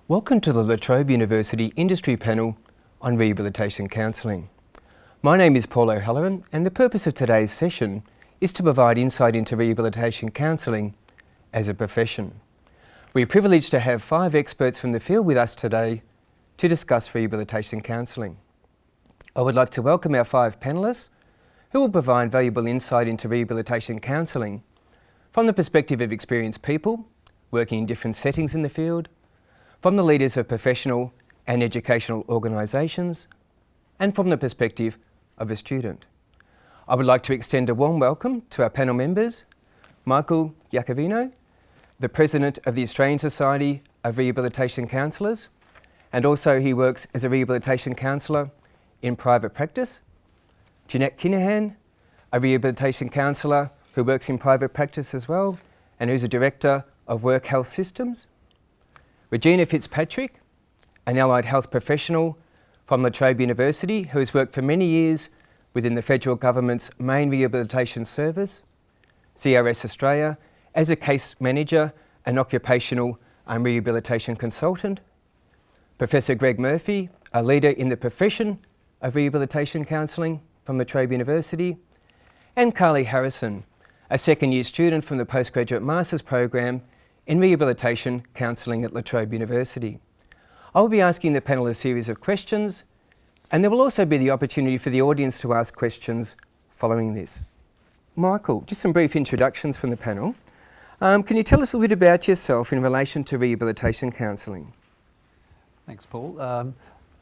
Welcome to the Trobe University Industry Panel on Rehabilitation Counselling. My name is Paul O'Halloran, and the purpose of today's session is to provide insight into rehabilitation counselling as a profession. We're privileged to have 5 experts from the field with us today to discuss rehabilitation counselling. I would like to welcome our 5 panellists who will provide valuable insight into rehabilitation counselling from the perspective of experienced people working in different settings in the field, from the leaders of professional and educational organisations, and from the perspective of a student. I would like to extend a warm welcome to our panel members, Michael Iacovino, the President of the Australian Society of Rehabilitation Counsellors, and also he works as a rehabilitation counsellor in private practice. Jeanette Kinahan, a rehabilitation counsellor who works in private practice as well, and who's a Director of Work Health Systems. Regina Fitzpatrick, an allied health professional from the Trobe University who has worked for many years within the federal government's main rehabilitation service, CRS Australia, as a case manager and occupational and rehabilitation consultant. Professor Greg Murphy, a leader in the profession of rehabilitation counselling from the Trobe University, and Carly Harrison, a second-year student from the postgraduate master's program in rehabilitation counselling at La Trobe University. I will be asking the panel a series of questions, and there will also be the opportunity for the audience to ask questions following this. Michael, just some brief introductions from the panel. Can you tell us a little bit about yourself in relation to rehabilitation counselling? Thanks, Paul.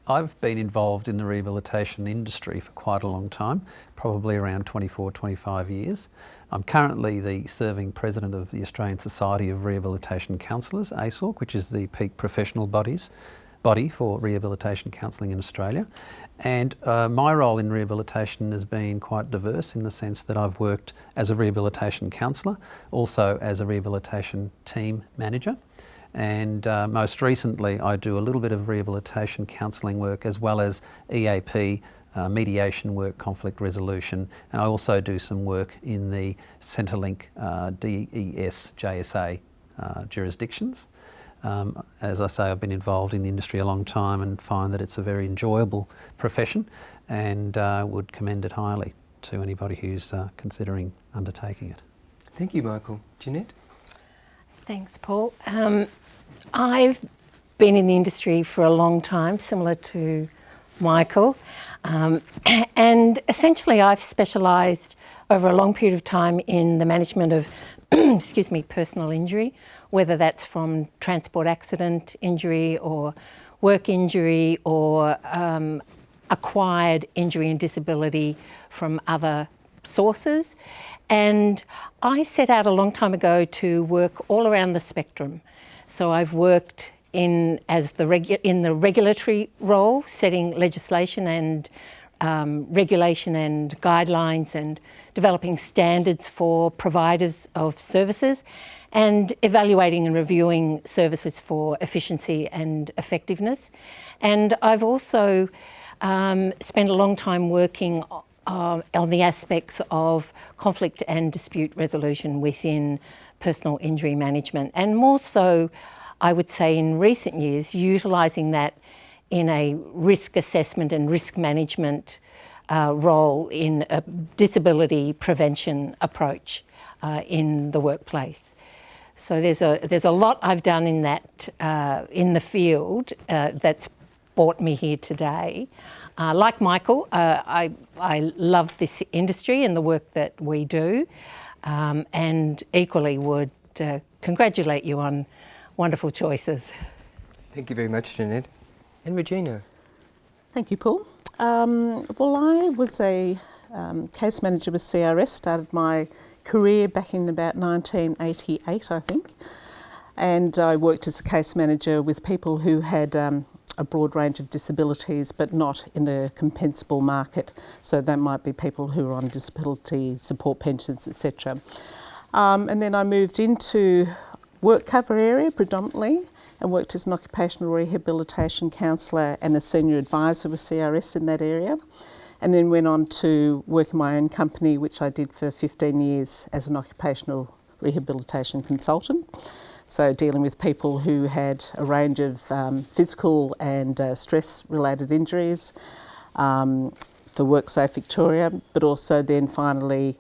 I've been involved in the rehabilitation industry for quite a long time, probably around 24, 25 years. I'm currently the serving president of the Australian Society of Rehabilitation Counsellors, ASORC, which is the peak professional body for rehabilitation counselling in Australia. And my role in rehabilitation has been quite diverse in the sense that I've worked as a rehabilitation counsellor, also as a rehabilitation team manager. And most recently, I do a little bit of rehabilitation counselling work as well as EAP, mediation work, conflict resolution, and I also do some work in the Centrelink DES JSA jurisdictions. As I say, I've been involved in the industry a long time and find that it's a very enjoyable profession, and would commend it highly to anybody who's considering undertaking it. Thank you, Michael. Jeanette? Thanks, Paul. I've been in the industry for a long time, similar to Michael, and essentially I've specialised over a long period of time in the management of personal injury, whether that's from transport accident injury or work injury or acquired injury and disability from other sources. And I set out a long time ago to work all around the spectrum. So I've worked in the regulatory role, setting legislation and regulation and guidelines and developing standards for providers of services, and evaluating and reviewing services for efficiency and effectiveness. And I've also spent a long time working on the aspects of conflict and dispute resolution within personal injury management, and more so, I would say in recent years, utilising that in a risk assessment and risk management role in a disability prevention approach in the workplace. So there's a lot I've done in that in the field that's brought me here today. Like Michael, I love this industry and the work that we do, and equally would congratulate you on wonderful choices. Thank you very much, Jeanette. And Regina? Thank you, Paul. Well, I was a case manager with CRS, started my career back in about 1988, I think, and I worked as a case manager with people who had a broad range of disabilities, but not in the compensable market. So that might be people who are on disability support pensions, etc. And then I moved into work cover area predominantly and worked as an occupational rehabilitation counsellor and a senior advisor with CRS in that area. And then went on to work in my own company, which I did for 15 years as an occupational rehabilitation consultant. So dealing with people who had a range of physical and stress-related injuries for WorkSafe Victoria, but also then finally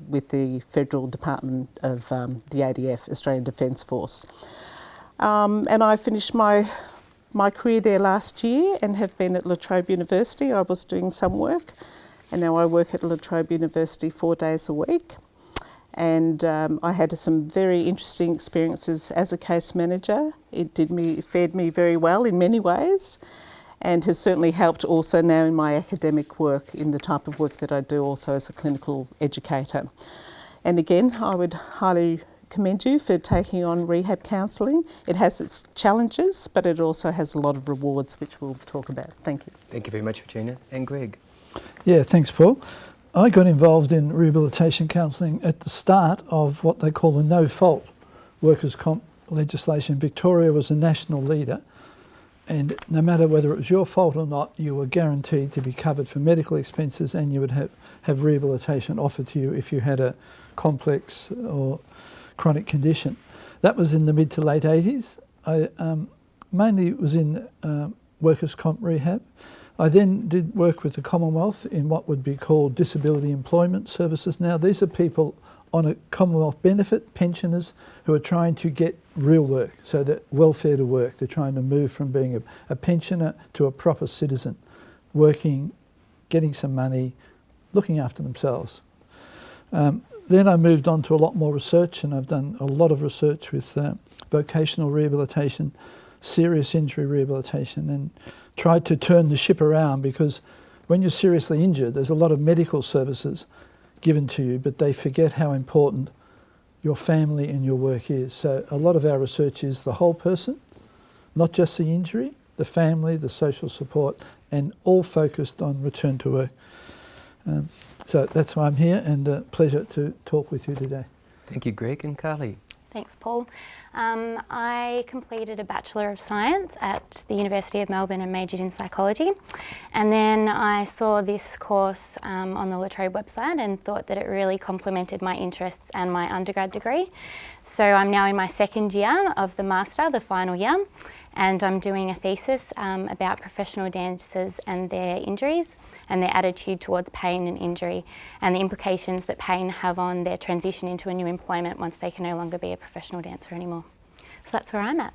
with the Federal Department of the ADF, Australian Defence Force. And I finished my career there last year and have been at Trobe University. I was doing some work, and now I work at Trobe University 4 days a week. And I had some very interesting experiences as a case manager. It fared me very well in many ways, and has certainly helped also now in my academic work, in the type of work that I do also as a clinical educator. And again, I would highly commend you for taking on rehab counselling. It has its challenges, but it also has a lot of rewards, which we'll talk about. Thank you. Thank you very much, Regina. And Greg? Yeah, thanks, Paul. I got involved in rehabilitation counselling at the start of what they call the no-fault workers' comp legislation. Victoria was a national leader, and no matter whether it was your fault or not, you were guaranteed to be covered for medical expenses, and you would have rehabilitation offered to you if you had a complex or chronic condition. That was in the mid to late 80s. I mainly was in workers' comp rehab. I then did work with the Commonwealth in what would be called disability employment services. Now, these are people on a Commonwealth benefit, pensioners, who are trying to get real work, so that welfare to work. They're trying to move from being a pensioner to a proper citizen, working, getting some money, looking after themselves. Then I moved on to a lot more research, and I've done a lot of research with vocational rehabilitation, serious injury rehabilitation, and tried to turn the ship around, because when you're seriously injured, there's a lot of medical services given to you, but they forget how important your family and your work is. So a lot of our research is the whole person, not just the injury, the family, the social support, and all focused on return to work. So that's why I'm here, and a pleasure to talk with you today. Thank you, Greg. And Carly? Thanks, Paul. I completed a Bachelor of Science at the University of Melbourne and majored in psychology. And then I saw this course on the La Trobe website and thought that it really complemented my interests and my undergrad degree. So I'm now in my second year of the master, the final year, and I'm doing a thesis about professional dancers and their injuries and their attitude towards pain and injury, and the implications that pain have on their transition into a new employment once they can no longer be a professional dancer anymore. So that's where I'm at.